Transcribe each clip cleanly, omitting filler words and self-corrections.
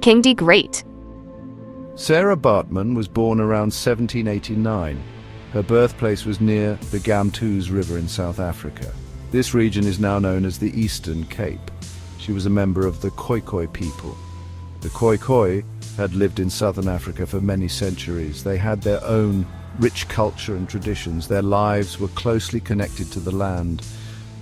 King degrade. Sarah Baartman was born around 1789. Her birthplace was near the Gamtoos River in South Africa. This region is now known as the Eastern Cape. She was a member of the Khoikhoi people. The Khoikhoi had lived in southern Africa for many centuries. They had their own rich culture and traditions. Their lives were closely connected to the land.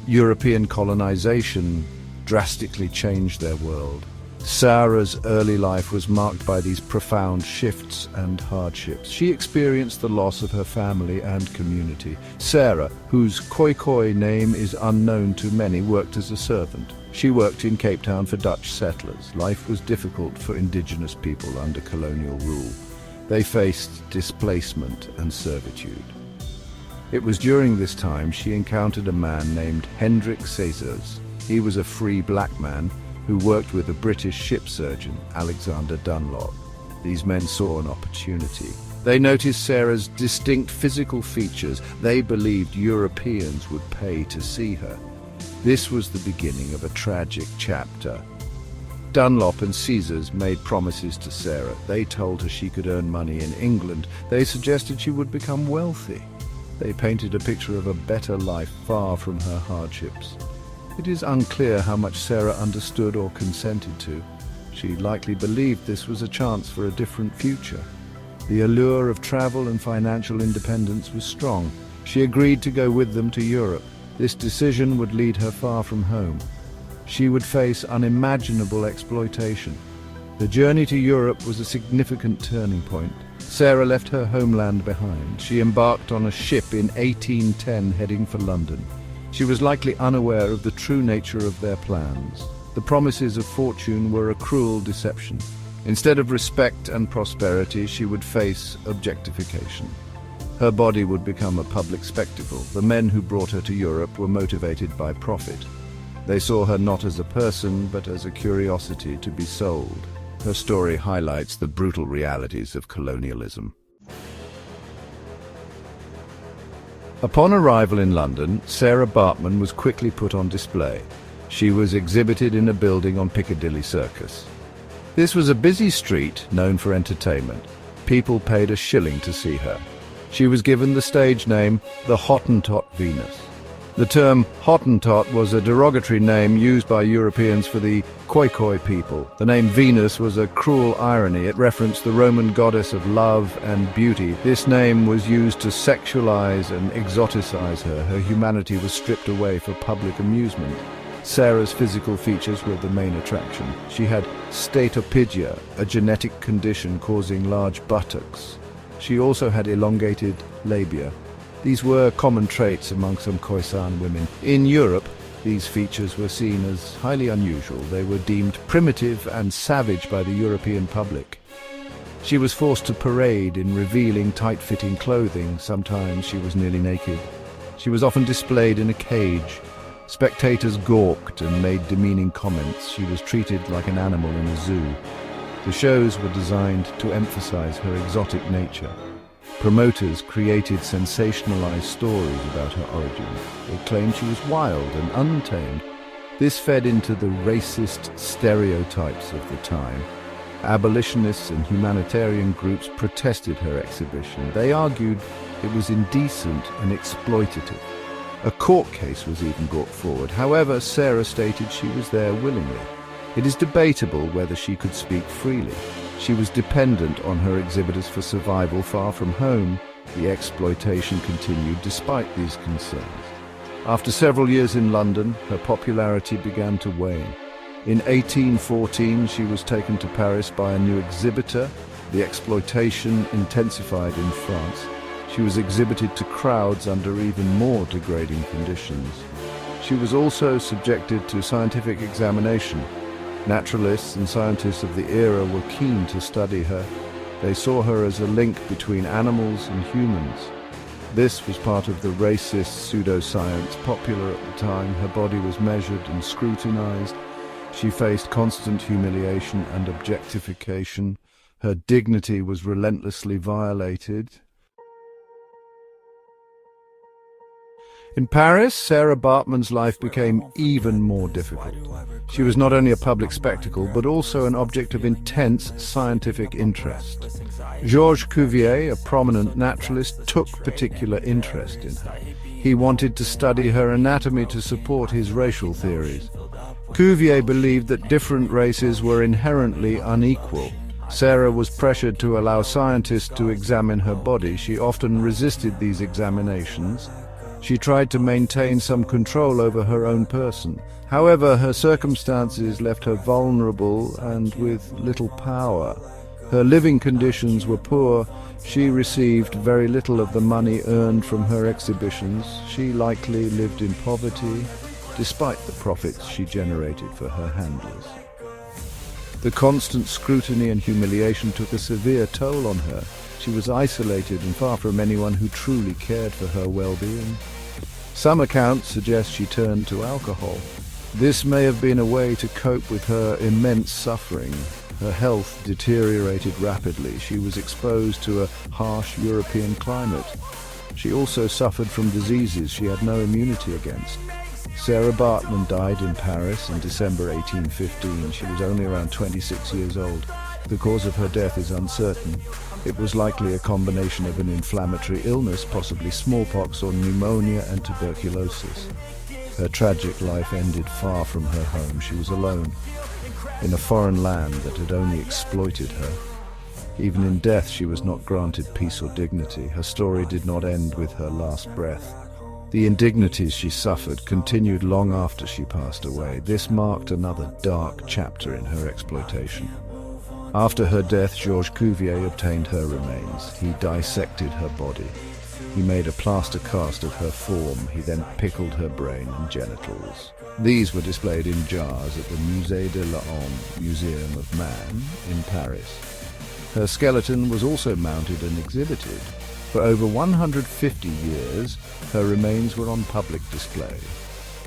European colonization drastically changed their world. Sarah's early life was marked by these profound shifts and hardships. She experienced the loss of her family and community. Sarah, whose Khoikhoi name is unknown to many, worked as a servant. She worked in Cape Town for Dutch settlers. Life was difficult for indigenous people under colonial rule. They faced displacement and servitude. It was during this time she encountered a man named Hendrik Caesars. He was a free black man who worked with a British ship surgeon, Alexander Dunlop. These men saw an opportunity. They noticed Sarah's distinct physical features. They believed Europeans would pay to see her. This was the beginning of a tragic chapter. Dunlop and Caesars made promises to Sarah. They told her she could earn money in England. They suggested she would become wealthy. They painted a picture of a better life far from her hardships. It is unclear how much Sarah understood or consented to. She likely believed this was a chance for a different future. The allure of travel and financial independence was strong. She agreed to go with them to Europe. This decision would lead her far from home. She would face unimaginable exploitation. The journey to Europe was a significant turning point. Sarah left her homeland behind. She embarked on a ship in 1810 heading for London. She was likely unaware of the true nature of their plans. The promises of fortune were a cruel deception. Instead of respect and prosperity, she would face objectification. Her body would become a public spectacle. The men who brought her to Europe were motivated by profit. They saw her not as a person, but as a curiosity to be sold. Her story highlights the brutal realities of colonialism. Upon arrival in London, Sarah Baartman was quickly put on display. She was exhibited in a building on Piccadilly Circus. This was a busy street known for entertainment. People paid a shilling to see her. She was given the stage name, the Hottentot Venus. The term Hottentot was a derogatory name used by Europeans for the Khoikhoi people. The name Venus was a cruel irony. It referenced the Roman goddess of love and beauty. This name was used to sexualize and exoticize her. Her humanity was stripped away for public amusement. Sarah's physical features were the main attraction. She had statopedia, a genetic condition causing large buttocks. She also had elongated labia. These were common traits among some Khoisan women. In Europe, these features were seen as highly unusual. They were deemed primitive and savage by the European public. She was forced to parade in revealing, tight-fitting clothing. Sometimes she was nearly naked. She was often displayed in a cage. Spectators gawked and made demeaning comments. She was treated like an animal in a zoo. The shows were designed to emphasize her exotic nature. Promoters created sensationalized stories about her origins. They claimed she was wild and untamed. This fed into the racist stereotypes of the time. Abolitionists and humanitarian groups protested her exhibition. They argued it was indecent and exploitative. A court case was even brought forward. However, Sarah stated she was there willingly. It is debatable whether she could speak freely. She was dependent on her exhibitors for survival far from home. The exploitation continued despite these concerns. After several years in London, her popularity began to wane. In 1814, she was taken to Paris by a new exhibitor. The exploitation intensified in France. She was exhibited to crowds under even more degrading conditions. She was also subjected to scientific examination. Naturalists and scientists of the era were keen to study her. They saw her as a link between animals and humans. This was part of the racist pseudoscience popular at the time. Her body was measured and scrutinized. She faced constant humiliation and objectification. Her dignity was relentlessly violated. In Paris, Sarah Baartman's life became even more difficult. She was not only a public spectacle, but also an object of intense scientific interest. Georges Cuvier, a prominent naturalist, took particular interest in her. He wanted to study her anatomy to support his racial theories. Cuvier believed that different races were inherently unequal. Sarah was pressured to allow scientists to examine her body. She often resisted these examinations. She tried to maintain some control over her own person. However, her circumstances left her vulnerable and with little power. Her living conditions were poor. She received very little of the money earned from her exhibitions. She likely lived in poverty, despite the profits she generated for her handlers. The constant scrutiny and humiliation took a severe toll on her. She was isolated and far from anyone who truly cared for her well-being. Some accounts suggest she turned to alcohol. This may have been a way to cope with her immense suffering. Her health deteriorated rapidly. She was exposed to a harsh European climate. She also suffered from diseases she had no immunity against. Sarah Baartman died in Paris in December 1815. She was only around 26 years old. The cause of her death is uncertain. It was likely a combination of an inflammatory illness, possibly smallpox or pneumonia and tuberculosis. Her tragic life ended far from her home. She was alone, in a foreign land that had only exploited her. Even in death, she was not granted peace or dignity. Her story did not end with her last breath. The indignities she suffered continued long after she passed away. This marked another dark chapter in her exploitation. After her death, Georges Cuvier obtained her remains. He dissected her body. He made a plaster cast of her form. He then pickled her brain and genitals. These were displayed in jars at the Musée de l'Homme, Museum of Man, in Paris. Her skeleton was also mounted and exhibited. For over 150 years, her remains were on public display.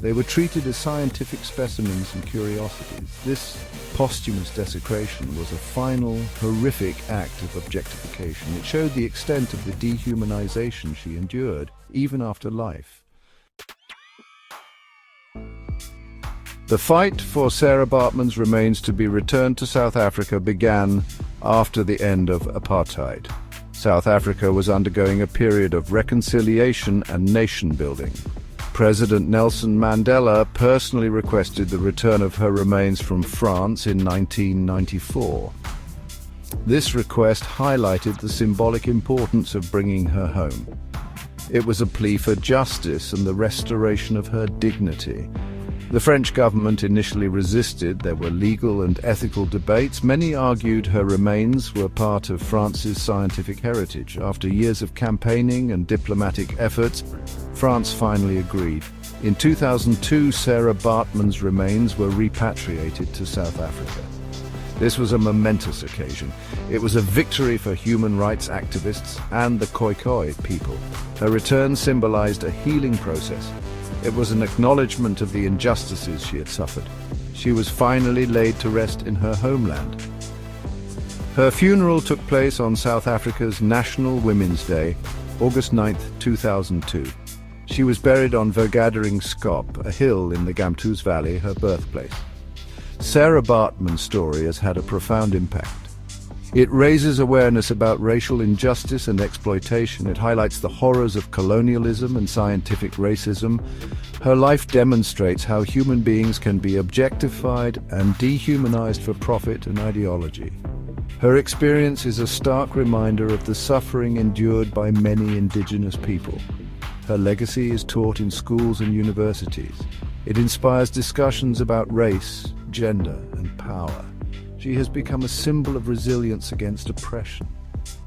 They were treated as scientific specimens and curiosities. This posthumous desecration was a final, horrific act of objectification. It showed the extent of the dehumanization she endured, even after life. The fight for Sarah Baartman's remains to be returned to South Africa began after the end of apartheid. South Africa was undergoing a period of reconciliation and nation-building. President Nelson Mandela personally requested the return of her remains from France in 1994. This request highlighted the symbolic importance of bringing her home. It was a plea for justice and the restoration of her dignity. The French government initially resisted. There were legal and ethical debates. Many argued her remains were part of France's scientific heritage. After years of campaigning and diplomatic efforts, France finally agreed. In 2002, Sarah Baartman's remains were repatriated to South Africa. This was a momentous occasion. It was a victory for human rights activists and the Khoikhoi people. Her return symbolized a healing process. It was an acknowledgement of the injustices she had suffered. She was finally laid to rest in her homeland. Her funeral took place on South Africa's National Women's Day, August 9, 2002. She was buried on Vergadering-Skop, a hill in the Gamtoos Valley, her birthplace. Sarah Baartman's story has had a profound impact. It raises awareness about racial injustice and exploitation. It highlights the horrors of colonialism and scientific racism. Her life demonstrates how human beings can be objectified and dehumanized for profit and ideology. Her experience is a stark reminder of the suffering endured by many indigenous people. Her legacy is taught in schools and universities. It inspires discussions about race, gender, and power. She has become a symbol of resilience against oppression.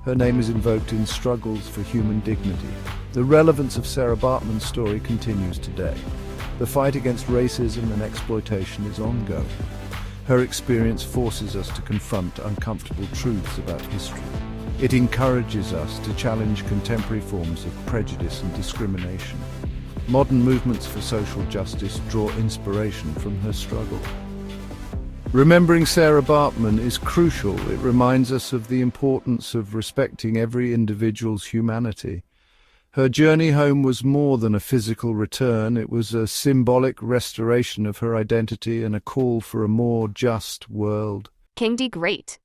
Her name is invoked in struggles for human dignity. The relevance of Sarah Baartman's story continues today. The fight against racism and exploitation is ongoing. Her experience forces us to confront uncomfortable truths about history. It encourages us to challenge contemporary forms of prejudice and discrimination. Modern movements for social justice draw inspiration from her struggle. Remembering Sarah Baartman is crucial. It reminds us of the importance of respecting every individual's humanity. Her journey home was more than a physical return. It was a symbolic restoration of her identity and a call for a more just world. King D, great.